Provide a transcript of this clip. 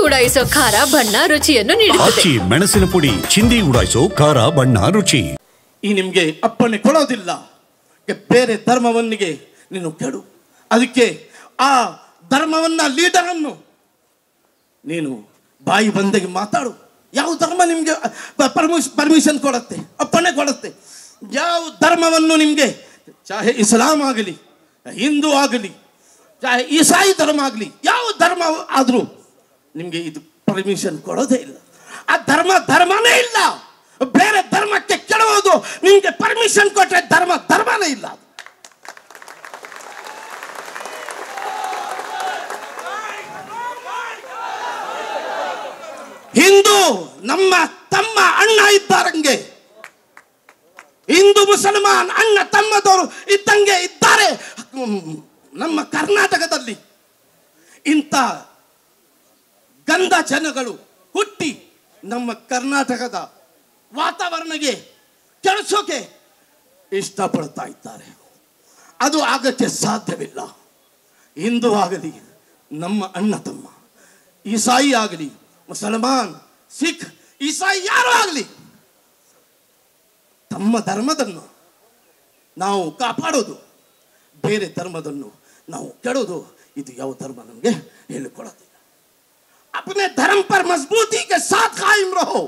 ಉಡಾಯಿಸೋ ಖಾರ ಬಣ್ಣ ರುಚಿಯನ್ನು ನೀಡುತ್ತದೆ. ಮೆಣಸಿನ ಪುಡಿ ಚಿಂದಿ ಉಡಾಯಿಸೋ ಖಾರ ಬಣ್ಣ ರುಚಿ. ಈ ನಿಮಗೆ ಅಪ್ಪಣೆ ಕೊಡೋದಿಲ್ಲ, ಬೇರೆ ಧರ್ಮವನ್ನಿಗೆ ನೀನು ಕೆಡು. ಅದಕ್ಕೆ ಆ ಧರ್ಮವನ್ನ ಲೀಡರನ್ನು ನೀನು ಬಾಯಿ ಬಂದಾಗೆ ಮಾತಾಡು. ಯಾವ ಧರ್ಮ ನಿಮಗೆ ಪರ್ಮಿಷನ್ ಕೊಡುತ್ತೆ, ಅಪ್ಪಣೆ ಕೊಡುತ್ತೆ? ಯಾವ ಧರ್ಮವನ್ನು ನಿಮಗೆ, ಚಾಹೆ ಇಸ್ಲಾಂ ಆಗಲಿ, ಹಿಂದೂ ಆಗಲಿ, ಚಾಹೆ ಈಸಾಯಿ ಧರ್ಮ ಆಗಲಿ, ಯಾವ ಧರ್ಮ ಆದರೂ ನಿಮಗೆ ಇದು ಪರ್ಮಿಷನ್ ಕೊಡೋದೇ ಇಲ್ಲ. ಆ ಧರ್ಮನೇ ಇಲ್ಲ. ಬೇರೆ ಧರ್ಮಕ್ಕೆ ಕೆಡವುದು ನಿಮಗೆ ಪರ್ಮಿಷನ್ ಕೊಟ್ಟರೆ ಧರ್ಮನೇ ಇಲ್ಲ. ಹಿಂದೂ ನಮ್ಮ ತಮ್ಮ ಅಣ್ಣ ಇದ್ದಾರಂಗೆ, ಹಿಂದೂ ಮುಸಲ್ಮಾನ್ ಅಣ್ಣ ತಮ್ಮದವರು ಇದ್ದಂಗೆ ಇದ್ದಾರೆ. ನಮ್ಮ ಕರ್ನಾಟಕದಲ್ಲಿ ಇಂಥ ಗಂಧ ಜನಗಳು ಹುಟ್ಟಿ ನಮ್ಮ ಕರ್ನಾಟಕದ ವಾತಾವರಣಕ್ಕೆ ಕೆಡಿಸೋಕೆ ಇಷ್ಟಪಡ್ತಾ ಇದ್ದಾರೆ. ಅದು ಆಗಕ್ಕೆ ಸಾಧ್ಯವಿಲ್ಲ. ಹಿಂದೂ ಆಗಲಿ, ನಮ್ಮ ಅಣ್ಣ ತಮ್ಮ, ಈಸಾಯಿ ಆಗಲಿ, ಮುಸಲ್ಮಾನ್, ಸಿಖ್, ಈಸಾಯಿ ಯಾರು ಆಗಲಿ, ತಮ್ಮ ಧರ್ಮದನ್ನು ನಾವು ಕಾಪಾಡೋದು, ಬೇರೆ ಧರ್ಮದನ್ನು ನಾವು ಕೆಡೋದು, ಇದು ಯಾವ ಧರ್ಮ ನಮಗೆ ಹೇಳಿಕೊಡೋದಿಲ್ಲ. अपने धर्म पर मजबूती के साथ कायम रहो.